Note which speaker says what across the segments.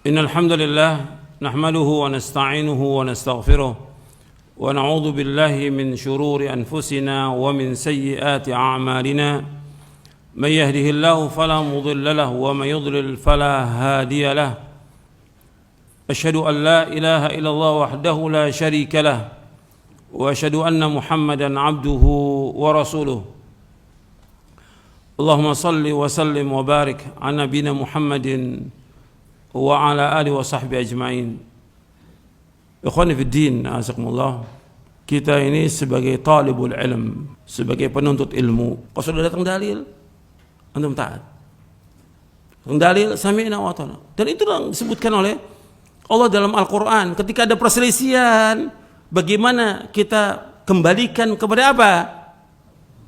Speaker 1: إن الحمد لله نحمده ونستعينه ونستغفره ونعوذ بالله من شرور أنفسنا ومن سيئات أعمالنا من يهده الله فلا مضل له ومن يضلل فلا هادي له أشهد أن لا إله إلا الله وحده لا شريك له وأشهد أن محمدا عبده ورسوله اللهم صل وسلم وبارك على نبينا محمد وعلى آله وصحبه أجمعين. Ikhwani fiddin, azakumullah. Kita ini sebagai talibul ilm, sebagai penuntut ilmu. Kalau sudah datang dalil, antum taat. Datang dalil, sami'na wa ata'na. Dan itu yang disebutkan oleh Allah dalam Al-Quran. Ketika ada perselisihan, bagaimana kita kembalikan kepada apa?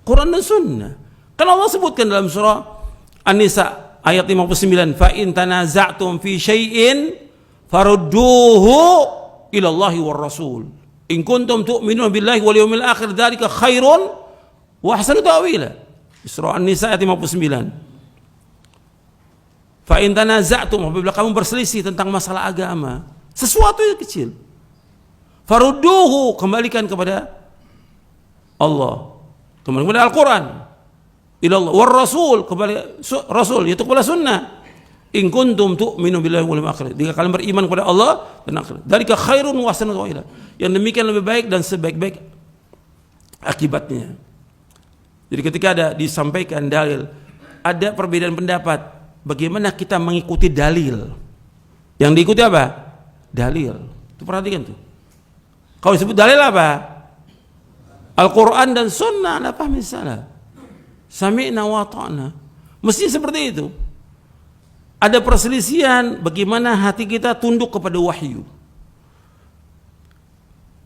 Speaker 1: Quran dan Sunnah. Kan Allah sebutkan dalam surah An-Nisa ayat 59, fa in tanaza'tum fi syai'in farudduhu ila Allahi war Rasul. In kuntum tu'minuna billahi wal yawmil akhir dzalika khairun wa ahsanu ta'wila. Surah An-Nisa ayat 59. Fa in tanaza'tum, apabila kamu berselisih tentang masalah agama, sesuatu yang kecil, farudduhu, kembalikan kepada Allah, kembali kepada Al-Quran, ilallah war Rasul, kepada Rasul, yaitu kepada sunnah. In kuntum tu'minu billahi wal yawmil akhir, jika kalian beriman kepada Allah dan akhir, dzalika khairun wa ahsanu ta'wila, yang demikian lebih baik dan sebaik-baik akibatnya. Jadi ketika ada disampaikan dalil, ada perbedaan pendapat, bagaimana kita mengikuti dalil? Yang diikuti apa? Dalil. Itu perhatikan tuh. Kalau disebut dalil apa? Al-Quran dan Sunnah. Anda paham salah. Sami'na wa ta'na. Mesti seperti itu. Ada perselisihan, bagaimana hati kita tunduk kepada wahyu.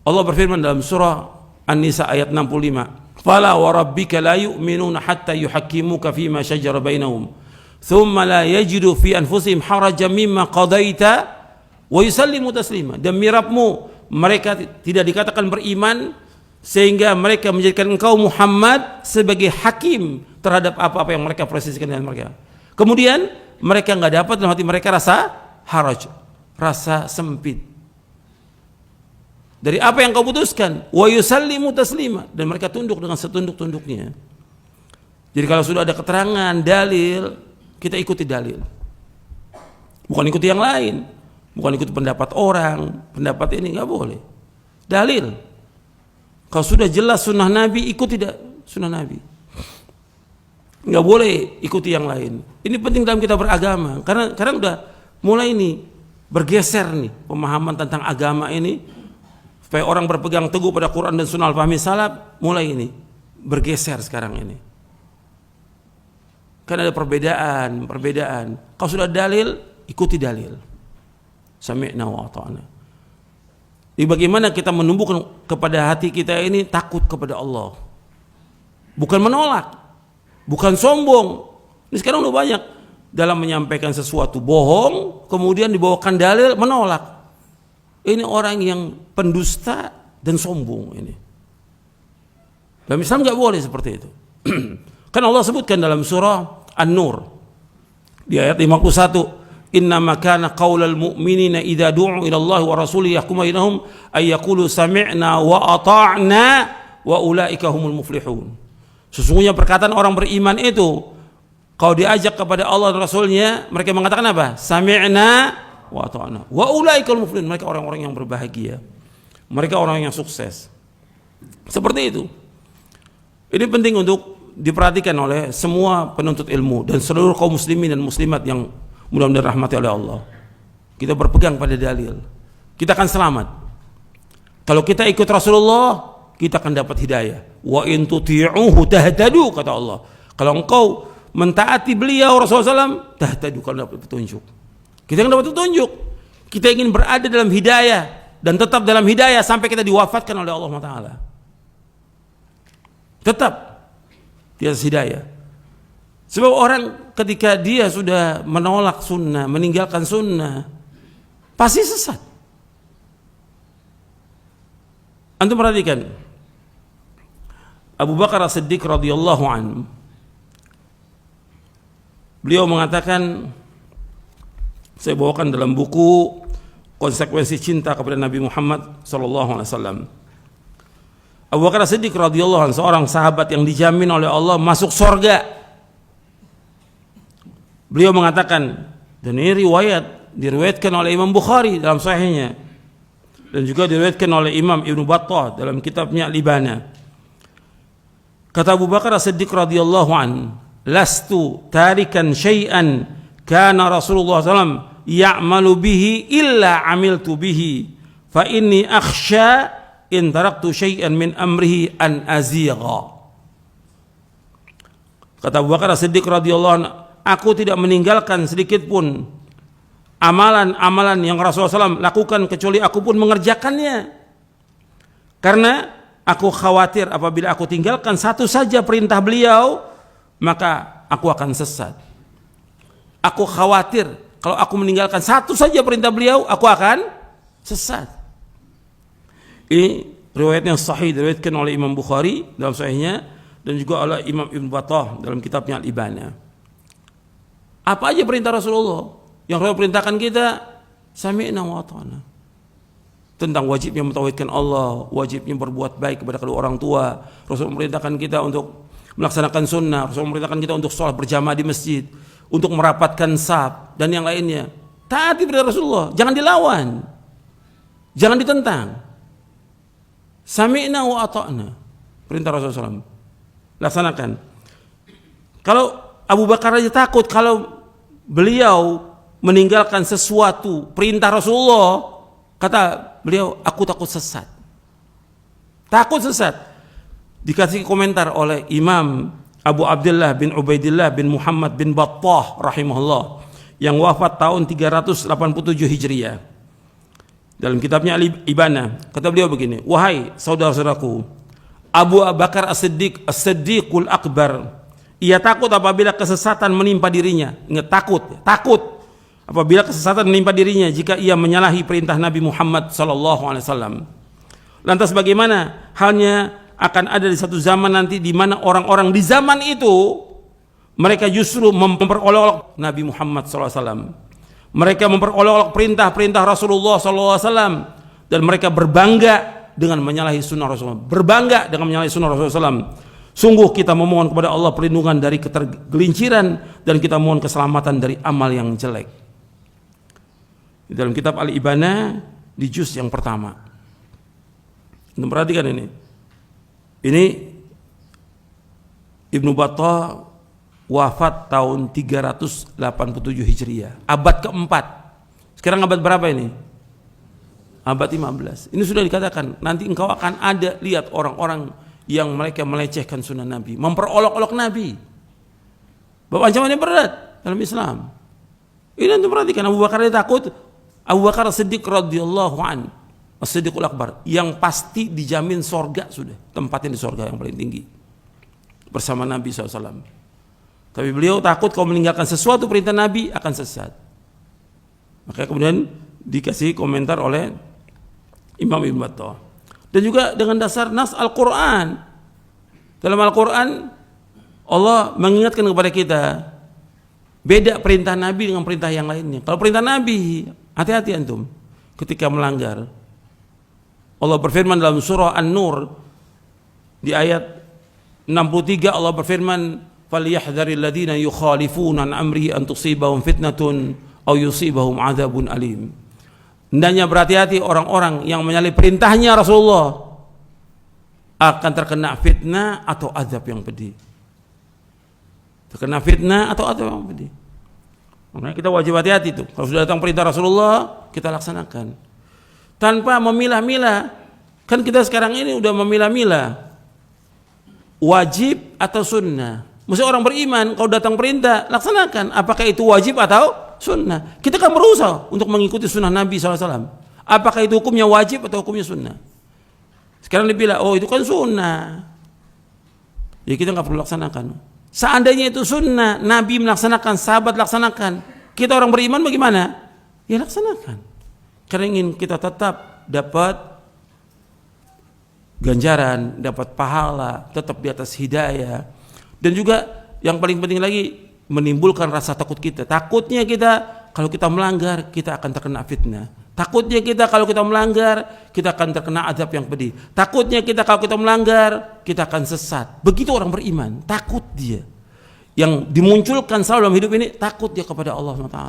Speaker 1: Allah berfirman dalam surah An-Nisa ayat 65, fala wa rabbika la yu'minuna hatta yuhakkimuka fima shajara bainahum thumma la yajidu fi anfusihim harajan mimma qadaita wa yusallimu taslima. Demi Rabbmu, mereka tidak dikatakan beriman sehingga mereka menjadikan engkau Muhammad sebagai hakim terhadap apa-apa yang mereka proseskan dengan mereka. Kemudian mereka enggak dapat dalam hati mereka rasa haraj, rasa sempit dari apa yang kau putuskan, wa yusallimu taslima, dan mereka tunduk dengan setunduk-tunduknya. Jadi kalau sudah ada keterangan dalil, kita ikuti dalil, bukan ikuti yang lain, bukan ikuti pendapat orang, pendapat ini nggak boleh. Dalil, kalau sudah jelas sunnah Nabi, ikuti sunnah Nabi, nggak boleh ikuti yang lain. Ini penting dalam kita beragama, karena sekarang udah mulai nih bergeser nih pemahaman tentang agama ini, supaya orang berpegang teguh pada Quran dan Sunnah al-fahmi salaf, mulai ini bergeser sekarang ini. Kan ada perbedaan. Kalau sudah dalil, ikuti dalil. Sami'na wa ata'na. Jadi bagaimana kita menumbuhkan kepada hati kita ini takut kepada Allah. Bukan menolak, bukan sombong. Ini sekarang udah banyak dalam menyampaikan sesuatu bohong, kemudian dibawakan dalil menolak. Ini orang yang pendusta dan sombong ini. Dalam Islam nggak boleh seperti itu. Kan Allah sebutkan dalam surah An-Nur di ayat 51, innama kana qaulal mu'minina idza du'u ila Allah wa rasulihi yahkum bainahum ay yaqulu sami'na wa ata'na wa ulaika humul muflihun. Sesungguhnya perkataan orang beriman itu, kalau diajak kepada Allah dan Rasulnya, mereka mengatakan apa? Sami'na wa ta'ana wa ulaikal muflihun, mereka orang-orang yang berbahagia, mereka orang yang sukses. Seperti itu. Ini penting untuk diperhatikan oleh semua penuntut ilmu dan seluruh kaum muslimin dan muslimat yang mudah-mudahan dirahmati oleh Allah. Kita berpegang pada dalil, kita akan selamat. Kalau kita ikut Rasulullah, kita akan dapat hidayah. Wa in tuti'uhu tahtadu, kata Allah. Kalau engkau mentaati beliau Rasulullah SAW, tahtadu, kalau dapat petunjuk. Kita akan dapat petunjuk. Kita ingin berada dalam hidayah dan tetap dalam hidayah sampai kita diwafatkan oleh Allah Taala. Tetap di atas hidayah. Sebab orang ketika dia sudah menolak sunnah, meninggalkan sunnah, pasti sesat. Antum perhatikan Abu Bakar As-Siddiq radhiyallahu anhu, beliau mengatakan, Saya bawakan dalam buku Konsekuensi Cinta kepada Nabi Muhammad SAW. Abu Bakar As-Siddiq radhiyallahu anhu, seorang sahabat yang dijamin oleh Allah masuk surga. Beliau mengatakan, dan ini diriwayatkan oleh Imam Bukhari dalam sahihnya, dan juga diriwayatkan oleh Imam Ibnu Battah dalam kitabnya Al-Ibana. Kata Abu Bakar As-Siddiq radhiyallahu anhu, lastu tarikan syai'an kana Rasulullah SAW ya'malu bihi illa amiltu bihi fa inni akhsha in taraktu syai'an min amrihi an azigha. Kata Abu Bakar As-Siddiq radhiyallahu anhu, aku tidak meninggalkan sedikit pun amalan-amalan yang Rasulullah SAW lakukan kecuali aku pun mengerjakannya, karena aku khawatir apabila aku tinggalkan satu saja perintah beliau maka aku akan sesat. Aku khawatir kalau aku meninggalkan satu saja perintah beliau aku akan sesat. Ini riwayat yang sahih, diriwayatkan oleh Imam Bukhari dalam sahihnya dan juga oleh Imam Ibnu Battah dalam kitabnya Al-Ibana. Apa aja perintah Rasulullah yang Rasul perintahkan kita? Sami'na wa ata'na. Tentang wajibnya mentauhidkan Allah, wajibnya berbuat baik kepada kedua orang tua. Rasul memerintahkan kita untuk melaksanakan sunnah. Rasul memerintahkan kita untuk sholat berjamaah di masjid, untuk merapatkan saf dan yang lainnya. Taati perintah Rasulullah, jangan dilawan, jangan ditentang. Sami'na wa ata'na, perintah Rasulullah SAW, laksanakan. Kalau Abu Bakar aja takut kalau beliau meninggalkan sesuatu perintah Rasulullah, kata beliau, aku takut sesat. Takut sesat. Dikasih komentar oleh Imam Abu Abdullah bin Ubaidillah bin Muhammad bin Battah rahimahullah yang wafat tahun 387 Hijriah. Dalam kitabnya Al-Ibana, kata beliau begini, wahai saudara-saudaraku, Abu Bakar As-Siddiq, As-Siddiqul Akbar, ia takut apabila kesesatan menimpa dirinya. Ingat, takut apabila kesesatan menimpa dirinya jika ia menyalahi perintah Nabi Muhammad SAW. Lantas bagaimana halnya akan ada di satu zaman nanti di mana orang-orang di zaman itu mereka justru memperolok Nabi Muhammad SAW. Mereka memperolok perintah-perintah Rasulullah SAW dan mereka berbangga dengan menyalahi sunnah Rasulullah. Berbangga dengan menyalahi sunnah Rasulullah SAW. Sungguh kita memohon kepada Allah perlindungan dari ketergelinciran dan kita mohon keselamatan dari amal yang jelek. Di dalam kitab Al-Ibana di juz yang pertama. Anda perhatikan ini. Ini Ibnu Battah wafat tahun 387 Hijriah, abad keempat. Sekarang abad berapa ini? Abad 15. Ini sudah dikatakan nanti engkau akan ada lihat orang-orang yang mereka melecehkan sunnah Nabi, memperolok-olok Nabi. Bahwa ancamannya berat dalam Islam. Ini nanti perhatikan, Abu Bakar dia takut. Abu Bakar As-Siddiq radhiyallahu an, As-Siddiqul Akbar, yang pasti dijamin sorga sudah, tempatnya di sorga yang paling tinggi bersama Nabi SAW. Tapi beliau takut kalau meninggalkan sesuatu perintah Nabi akan sesat. Maka kemudian dikasih komentar oleh Imam Ibnu Battah. Dan juga dengan dasar nas Al-Quran. Dalam Al-Quran Allah mengingatkan kepada kita beda perintah Nabi dengan perintah yang lainnya. Kalau perintah Nabi, hati-hati antum ketika melanggar. Allah berfirman dalam surah An-Nur di ayat 63, Allah berfirman, "Falyahdharil ladzina yukhalifuna an amrihi an tusibahum fitnatun aw yusibahum adzabun alim." Hendaknya berhati-hati orang-orang yang menyalahi perintahnya Rasulullah akan terkena fitnah atau azab yang pedih. Terkena fitnah atau azab yang pedih. Makanya kita wajib hati-hati tuh. Kalau sudah datang perintah Rasulullah, kita laksanakan. Tanpa memilah-milah. Kan kita sekarang ini udah memilah-milah. Wajib atau sunnah. Mesti orang beriman, kalau datang perintah, laksanakan. Apakah itu wajib atau sunnah? Kita kan berusaha untuk mengikuti sunnah Nabi SAW. Apakah itu hukumnya wajib atau hukumnya sunnah? Sekarang dibilang, oh itu kan sunnah. Ya kita nggak perlu laksanakan. Seandainya itu sunnah, Nabi melaksanakan, sahabat laksanakan, kita orang beriman bagaimana? Ya laksanakan. Karena ingin kita tetap dapat ganjaran, dapat pahala, tetap di atas hidayah. Dan juga yang paling penting lagi, menimbulkan rasa takut kita. Takutnya kita kalau kita melanggar kita akan terkena fitnah. Takutnya kita kalau kita melanggar kita akan terkena azab yang pedih. Takutnya kita kalau kita melanggar kita akan sesat. Begitu orang beriman, takut dia. Yang dimunculkan selalu dalam hidup ini takut dia kepada Allah SWT.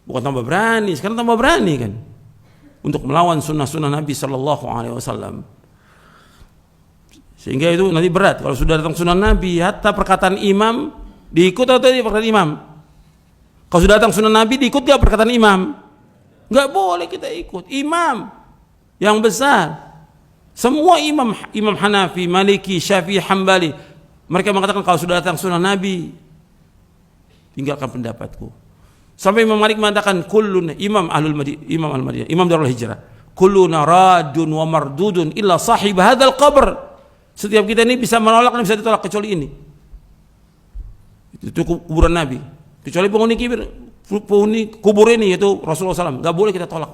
Speaker 1: Bukan tambah berani, sekarang tambah berani kan untuk melawan sunnah-sunnah Nabi SAW. Sehingga itu nanti berat kalau sudah datang sunnah Nabi, hatta perkataan imam diikut atau tidak perkataan imam. Kalau sudah datang sunnah Nabi diikut dia perkataan imam, nggak boleh kita ikut imam yang besar. Semua imam Hanafi, Maliki, Syafi'i, Hambali, mereka mengatakan kalau sudah datang sunnah Nabi tinggalkan pendapatku. Sampai Imam Malik mengatakan kullun imam al-Madinah, imam Darul Hijrah, kulluna radun wa mardudun illa sahib hadzal qabr. Setiap kita ini bisa menolak dan bisa ditolak kecuali ini. Itu kuburan Nabi. Kecuali penghuni kubur ini yaitu Rasulullah SAW, nggak boleh kita tolak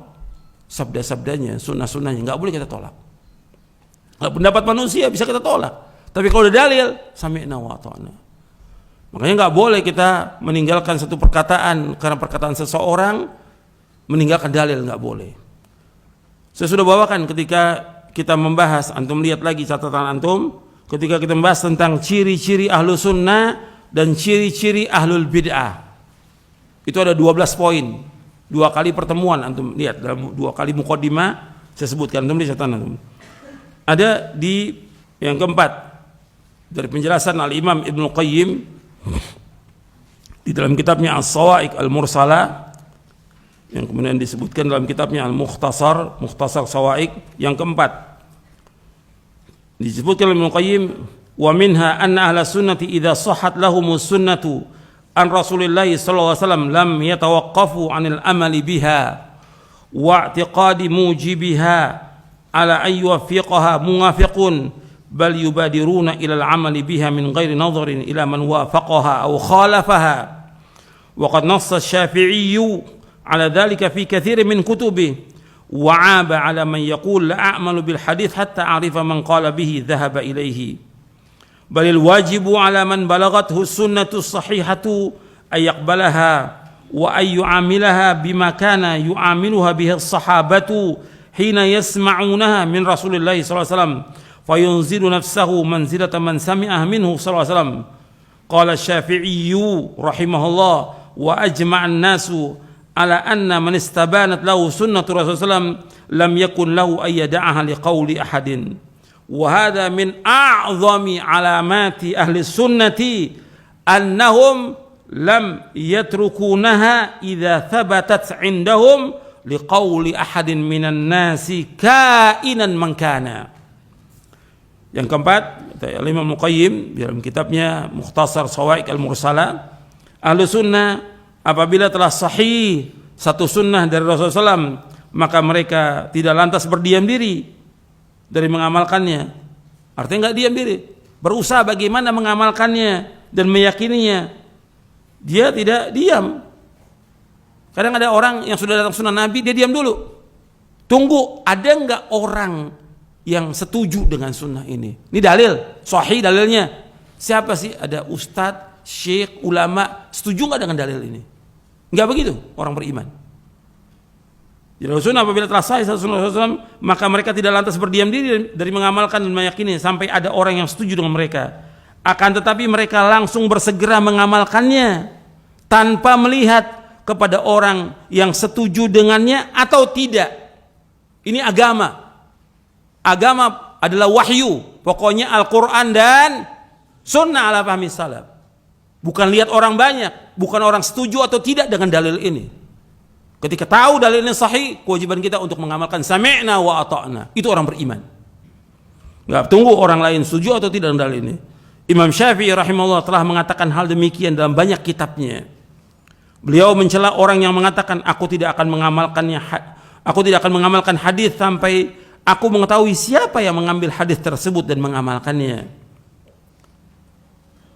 Speaker 1: sabda-sabdanya, sunnah-sunnahnya, nggak boleh kita tolak. Pendapat manusia bisa kita tolak, tapi kalau ada dalil, sami'na wa ata'na. Makanya nggak boleh kita meninggalkan satu perkataan karena perkataan seseorang, meninggalkan dalil, nggak boleh. Saya sudah bawakan ketika kita membahas, antum lihat lagi catatan antum, ketika kita membahas tentang ciri-ciri ahlu sunnah dan ciri-ciri ahlul bid'ah. Itu ada 12 poin, 2 kali pertemuan antum lihat dalam 2 kali muqaddimah saya sebutkan, antum lihat catatan antum. Ada di yang keempat dari penjelasan Al-Imam Ibnu Qayyim di dalam kitabnya As-Sawa'iq Al-Mursalah, yang kemudian disebutkan dalam kitabnya Al-Mukhtasar, Mukhtasar Sawa'iq, yang keempat disebutkan oleh Ibnu Qayyim, wa minha anna ahla sunnati idza sahhat lahumus sunnatu an Rasulillah sallallahu alaihi wasallam lam yatawaqqafu 'anil amali biha wa i'tiqadi mujibiha ala ay yuwaffiqaha muwafiqun bal yubadiruna ila al-amali biha min ghairi nadharin ila man wafaqaha aw khalafaha wa qad nassa asy-Syafi'i ala dhalika fi katsirin min kutubihi wa 'aba 'ala man yaqul la a'malu bil hadits hatta a'rifa man qala bihi dhahaba ilayhi bal al-wajibu 'ala man balaghathu sunnatu sahihatu ay yaqbalaha wa ay yu'amilaha bima kana yu'amiluha bihi as-sahabatu hina yasma'unaha min Rasulillah sallallahu alaihi wasallam fayunzilu nafsahu manzilata man sami'ah minhu sallallahu alaihi wasallam. Qala Syafi'i rahimahullah wa ajma'a an-nasu ala anna man istabanat lahu sunnatu Rasulullah lam yakun lahu ay yad'aha liqauli ahadin. Wa hadha min a'zami alamati ahli sunnati annahum lam yatrukunaha idza thabatat 'indahum liqauli ahadin minan nasi kainan man kana. Yang keempat, Imam Muqayyim dalam kitabnya Mukhtasar Sawa'iq Al-Mursalah, ahlu sunnah apabila telah sahih satu sunnah dari Rasulullah SAW, maka mereka tidak lantas berdiam diri dari mengamalkannya. Artinya nggak diam diri, berusaha bagaimana mengamalkannya dan meyakininya. Dia tidak diam. Kadang ada orang yang sudah datang sunnah Nabi, dia diam dulu, tunggu ada nggak orang yang setuju dengan sunnah ini. Ini dalil, sahih dalilnya. Siapa sih? Ada ustadz, syekh, ulama, setuju nggak dengan dalil ini? Nggak begitu orang beriman. Jadi sunnah apabila telah sahih sunnah Rasulullah, maka mereka tidak lantas berdiam diri dari mengamalkan dan meyakini sampai ada orang yang setuju dengan mereka. Akan tetapi mereka langsung bersegera mengamalkannya tanpa melihat kepada orang yang setuju dengannya atau tidak. Ini agama. Agama adalah wahyu, pokoknya Al-Quran dan sunnah ala fahmi salaf. Bukan lihat orang banyak, bukan orang setuju atau tidak dengan dalil ini. Ketika tahu dalil ini sahih, kewajiban kita untuk mengamalkan sami'na wa ata'na. Itu orang beriman. Enggak tunggu orang lain setuju atau tidak dengan dalil ini. Imam Syafi'i rahimahullah telah mengatakan hal demikian dalam banyak kitabnya. Beliau mencela orang yang mengatakan aku tidak akan mengamalkan hadis sampai aku mengetahui siapa yang mengambil hadis tersebut dan mengamalkannya.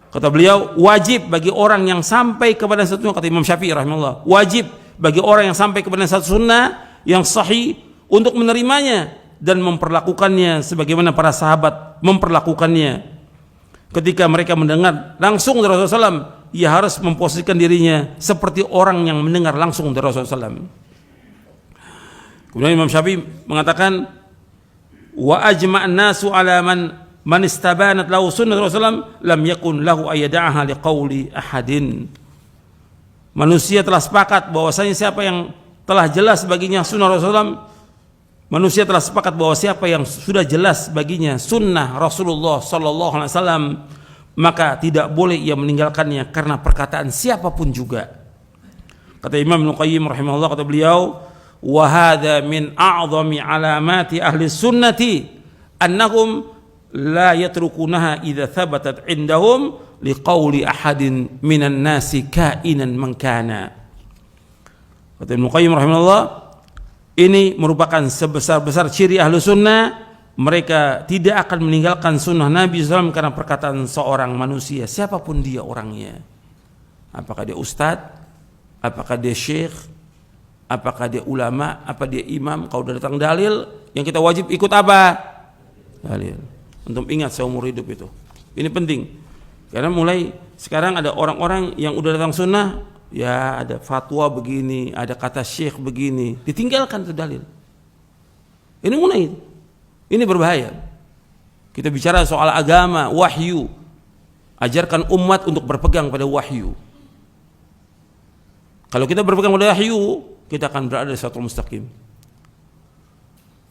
Speaker 1: Kata beliau, wajib bagi orang yang sampai kepada satu, kata Imam Syafi'i rahimahullah, wajib bagi orang yang sampai kepada satu sunnah yang sahih untuk menerimanya dan memperlakukannya sebagaimana para sahabat memperlakukannya. ketika mereka mendengar langsung dari Rasulullah SAW, ia harus memposisikan dirinya seperti orang yang mendengar langsung dari Rasulullah SAW. Kemudian Imam Syafi'i mengatakan, wa ajma'an nasu ala man istabanat lahu sunnah Rasulullah lam yakun lahu ayyada'aha liqauli ahadin. Manusia telah sepakat bahwasanya siapa yang telah jelas baginya sunnah Rasulullah, manusia telah sepakat bahwa siapa yang sudah jelas baginya sunnah Rasulullah sallallahu alaihi wasallam, maka tidak boleh ia meninggalkannya karena perkataan siapapun juga. Kata Imam Ibnu Qayyim rahimahullah, kata beliau, wa hadza min a'zami alamati ahli sunnati annahum la yatrukunaha idza thabatat indahum liqauli ahadin minan nasi kainan man kana. Kata Ibnu Qayyim rahimahullah, ini merupakan sebesar-besar ciri ahlu sunnah, mereka tidak akan meninggalkan sunnah Nabi SAW karena perkataan seorang manusia, siapapun dia orangnya. Apakah dia ustadz, apakah dia syekh, apakah dia ulama, apa dia imam. Kalau udah datang dalil, yang kita wajib ikut apa? Dalil. Untuk ingat seumur hidup itu. Ini penting. Karena mulai sekarang ada orang-orang yang udah datang sunnah, ya ada fatwa begini, ada kata syekh begini, ditinggalkan itu dalil. Ini mulai, ini berbahaya. Kita bicara soal agama, wahyu, ajarkan umat untuk berpegang pada wahyu. Kalau kita berpegang pada wahyu, kita akan berada di siratal mustaqim.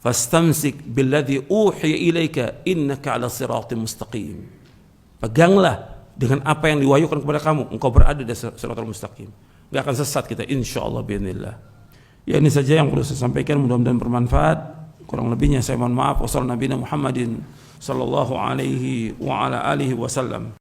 Speaker 1: Fastamsik billadzi uhiya ilaika innaka 'ala siratal mustaqim. Peganglah dengan apa yang diwahyukan kepada kamu, engkau berada di siratal mustaqim. Enggak akan sesat kita insyaallah biidznillah. Ya, ini saja yang perlu saya sampaikan, mudah-mudahan bermanfaat. Kurang lebihnya saya mohon maaf. Wassallallahu nabiyana Muhammadin sallallahu alaihi wa ala alihi wasallam.